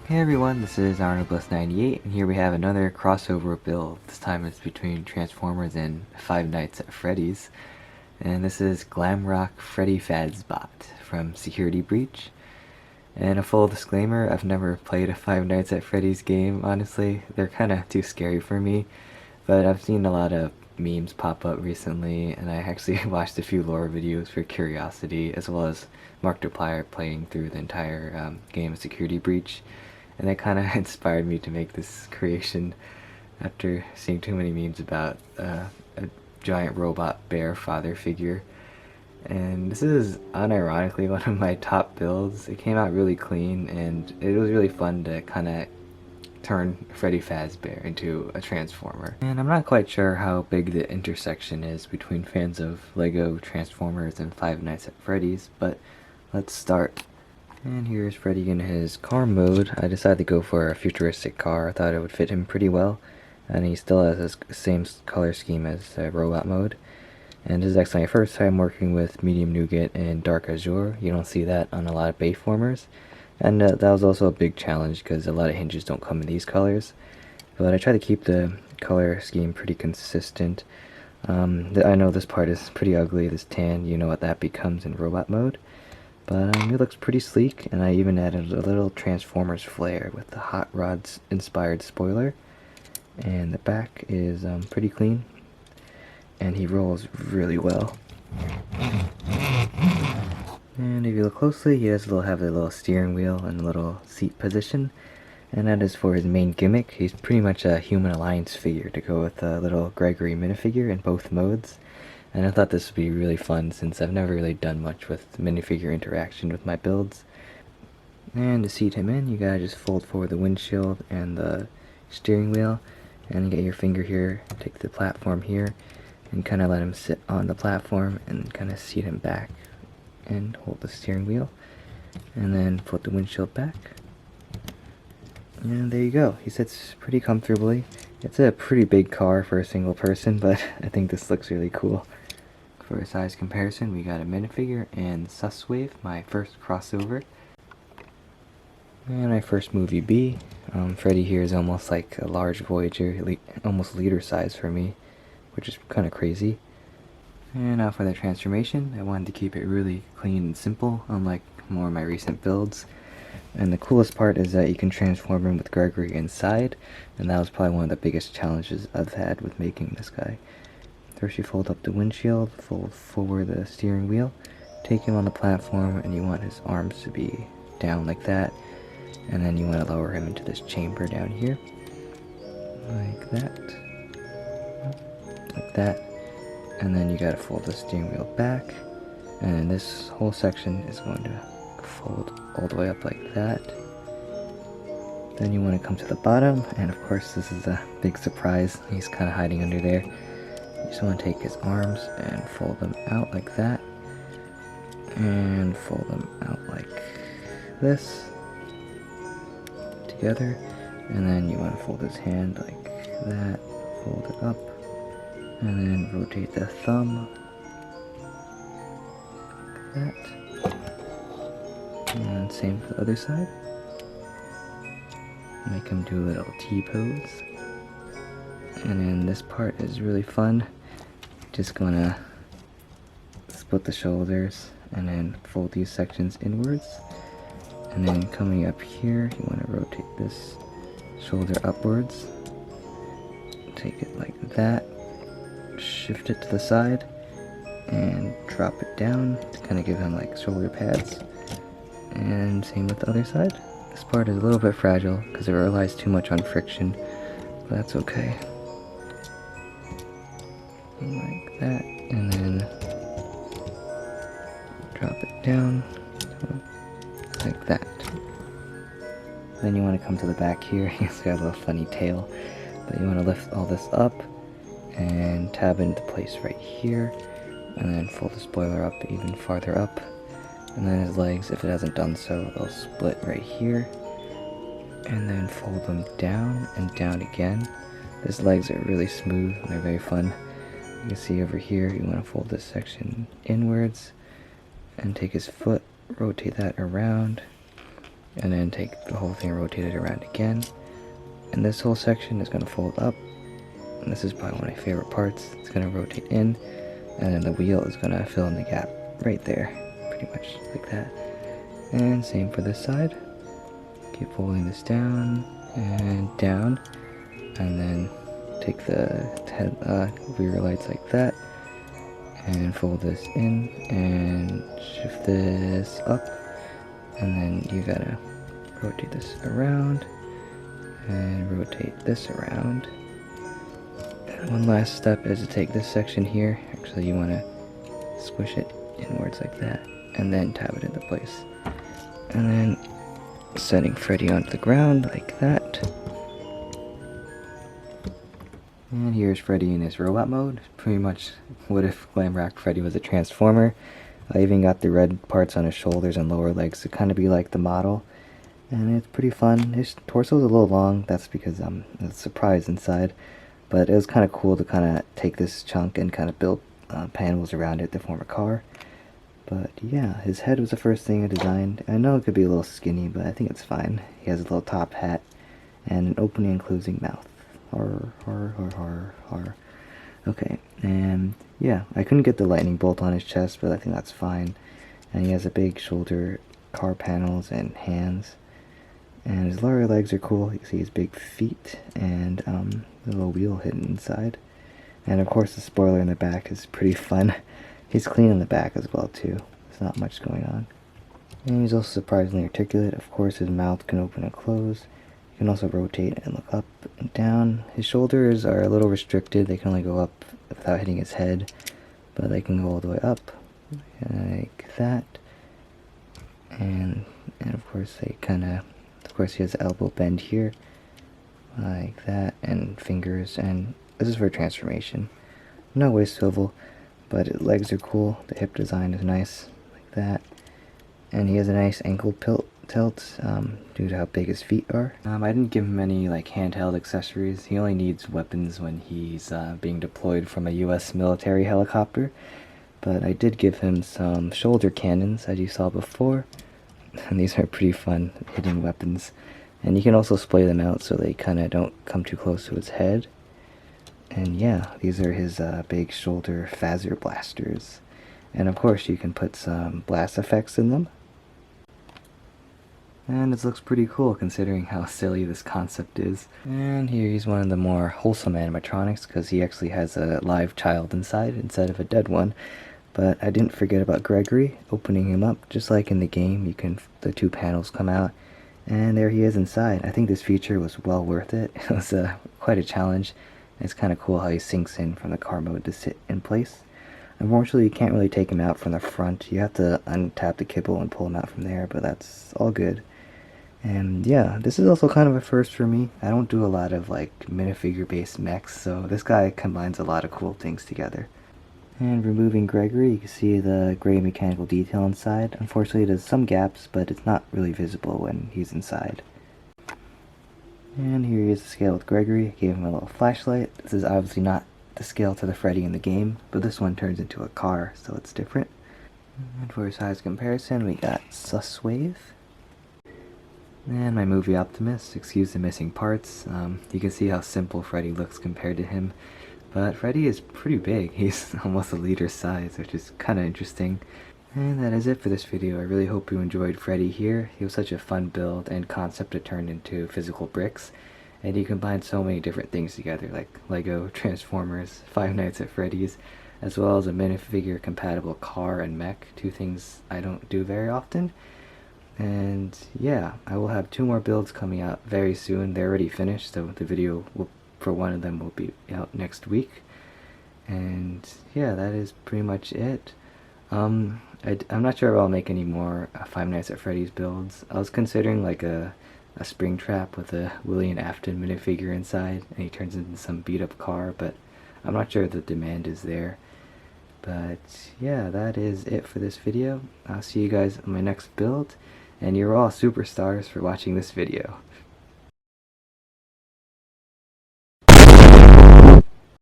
Hey everyone, this is Arnoldbless98, and here we have another crossover build. This time it's between Transformers and Five Nights at Freddy's. And this is Glamrock Freddy Fazbear from Security Breach. And a full disclaimer, I've never played a Five Nights at Freddy's game, honestly. They're kinda too scary for me. But I've seen a lot of memes pop up recently, and I actually watched a few lore videos for curiosity, as well as Markiplier playing through the entire game of Security Breach. And that kind of inspired me to make this creation after seeing too many memes about a giant robot bear father figure. And this is unironically one of my top builds. It came out really clean, and it was really fun to kind of turn Freddy Fazbear into a Transformer. And I'm not quite sure how big the intersection is between fans of LEGO Transformers and Five Nights at Freddy's, but let's start. And here's Freddy in his car mode. I decided to go for a futuristic car. I thought it would fit him pretty well. And he still has the same color scheme as robot mode. And this is actually my first time working with medium nougat and dark azure. You don't see that on a lot of Bayformers. And that was also a big challenge because a lot of hinges don't come in these colors. But I try to keep the color scheme pretty consistent. I know this part is pretty ugly, this tan. You know what that becomes in robot mode. But it looks pretty sleek, and I even added a little Transformers flair with the Hot Rods inspired spoiler. And the back is pretty clean, and he rolls really well. And if you look closely, he does have a little steering wheel and a little seat position, and that is for his main gimmick. He's pretty much a Human Alliance figure to go with a little Gregory minifigure in both modes. And I thought this would be really fun since I've never really done much with minifigure interaction with my builds. And to seat him in, you gotta just fold forward the windshield and the steering wheel, and you get your finger here, take the platform here, and kind of let him sit on the platform and kind of seat him back and hold the steering wheel, and then put the windshield back. And there you go. He sits pretty comfortably. It's a pretty big car for a single person, but I think this looks really cool. For a size comparison, we got a minifigure and Suswave, my first crossover. And my first movie B. Freddy here is almost like a large Voyager, almost leader size for me, which is kind of crazy. And now for the transformation, I wanted to keep it really clean and simple, unlike more of my recent builds. And the coolest part is that you can transform him with Gregory inside, and that was probably one of the biggest challenges I've had with making this guy. First you fold up the windshield, fold forward the steering wheel, take him on the platform, and you want his arms to be down like that, and then you want to lower him into this chamber down here, like that, and then you gotta fold the steering wheel back, and this whole section is going to fold all the way up like that. Then you want to come to the bottom, and of course this is a big surprise, he's kind of hiding under there. You just want to take his arms and fold them out like that, and fold them out like this, together, and then you want to fold his hand like that, fold it up, and then rotate the thumb, like that, and same for the other side. Make him do a little T-pose. And then this part is really fun. Just gonna split the shoulders and then fold these sections inwards. And then coming up here, you want to rotate this shoulder upwards. Take it like that. Shift it to the side and drop it down to kind of give him like shoulder pads. And same with the other side. This part is a little bit fragile because it relies too much on friction, but that's okay. Like that, and then drop it down like that. Then you want to come to the back here. He's got a little funny tail, but you want to lift all this up and tab into place right here, and then fold the spoiler up even farther up, and then his legs, if it hasn't done so, they'll split right here, and then fold them down and down again. His legs are really smooth and they're very fun. You can see over here, you want to fold this section inwards and take his foot, rotate that around, and then take the whole thing, rotate it around again, and this whole section is going to fold up, and this is probably one of my favorite parts. It's going to rotate in, and then the wheel is going to fill in the gap right there, pretty much like that. And same for this side. Keep folding this down and down, and then take the rear lights like that, and fold this in and shift this up, and then you gotta rotate this around and rotate this around. And one last step is to take this section here, actually you want to squish it inwards like that, and then tap it into place. And then setting Freddy onto the ground like that. And here's Freddy in his robot mode. Pretty much what if Glamrock Freddy was a transformer. I even got the red parts on his shoulders and lower legs to kind of be like the model. And it's pretty fun. His torso is a little long, that's because there's a surprise inside. But it was kind of cool to kind of take this chunk and kind of build panels around it to form a car. But yeah, his head was the first thing I designed. I know it could be a little skinny, but I think it's fine. He has a little top hat and an opening and closing mouth. Okay, and yeah, I couldn't get the lightning bolt on his chest, but I think that's fine. And he has a big shoulder, car panels, and hands. And his lower legs are cool. You can see his big feet and the little wheel hidden inside. And of course the spoiler in the back is pretty fun. He's clean in the back as well too. There's not much going on. And he's also surprisingly articulate. Of course his mouth can open and close. You can also rotate and look up and down. His shoulders are a little restricted. They can only go up without hitting his head, but they can go all the way up like that. And of course they of course he has the elbow bend here like that, and fingers, and this is for transformation. No waist swivel, but his legs are cool. The hip design is nice like that, and he has a nice ankle tilt due to how big his feet are. I didn't give him any like handheld accessories. He only needs weapons when he's being deployed from a US military helicopter, but I did give him some shoulder cannons as you saw before, and these are pretty fun hitting weapons, and you can also splay them out so they kind of don't come too close to his head. And yeah, these are his big shoulder Fazbear blasters, and of course you can put some blast effects in them. And it looks pretty cool considering how silly this concept is. And here he's one of the more wholesome animatronics because he actually has a live child inside instead of a dead one. But I didn't forget about Gregory. Opening him up, just like in the game, the two panels come out, and there he is inside. I think this feature was well worth it. It was quite a challenge. It's kind of cool how he sinks in from the car mode to sit in place. Unfortunately, you can't really take him out from the front. You have to untap the kibble and pull him out from there, but that's all good. And yeah, this is also kind of a first for me. I don't do a lot of like minifigure based mechs, so this guy combines a lot of cool things together. And removing Gregory, you can see the gray mechanical detail inside. Unfortunately, there's some gaps, but it's not really visible when he's inside. And here he is to scale with Gregory. I gave him a little flashlight. This is obviously not the scale to the Freddy in the game, but this one turns into a car, so it's different. And for size comparison, we got Suswave. And my movie Optimus. Excuse the missing parts. You can see how simple Freddy looks compared to him. But Freddy is pretty big. He's almost a liter's size, which is kind of interesting. And that is it for this video. I really hope you enjoyed Freddy here. He was such a fun build and concept to turn into physical bricks. And he combined so many different things together, like Lego, Transformers, Five Nights at Freddy's, as well as a minifigure compatible car and mech, two things I don't do very often. And yeah, I will have 2 more builds coming out very soon. They're already finished, so the video for one of them will be out next week. And yeah, that is pretty much it. I'm not sure if I'll make any more Five Nights at Freddy's builds. I was considering like a Springtrap with a William Afton minifigure inside, and he turns into some beat up car, but I'm not sure the demand is there. But yeah, that is it for this video. I'll see you guys on my next build, and you're all superstars for watching this video.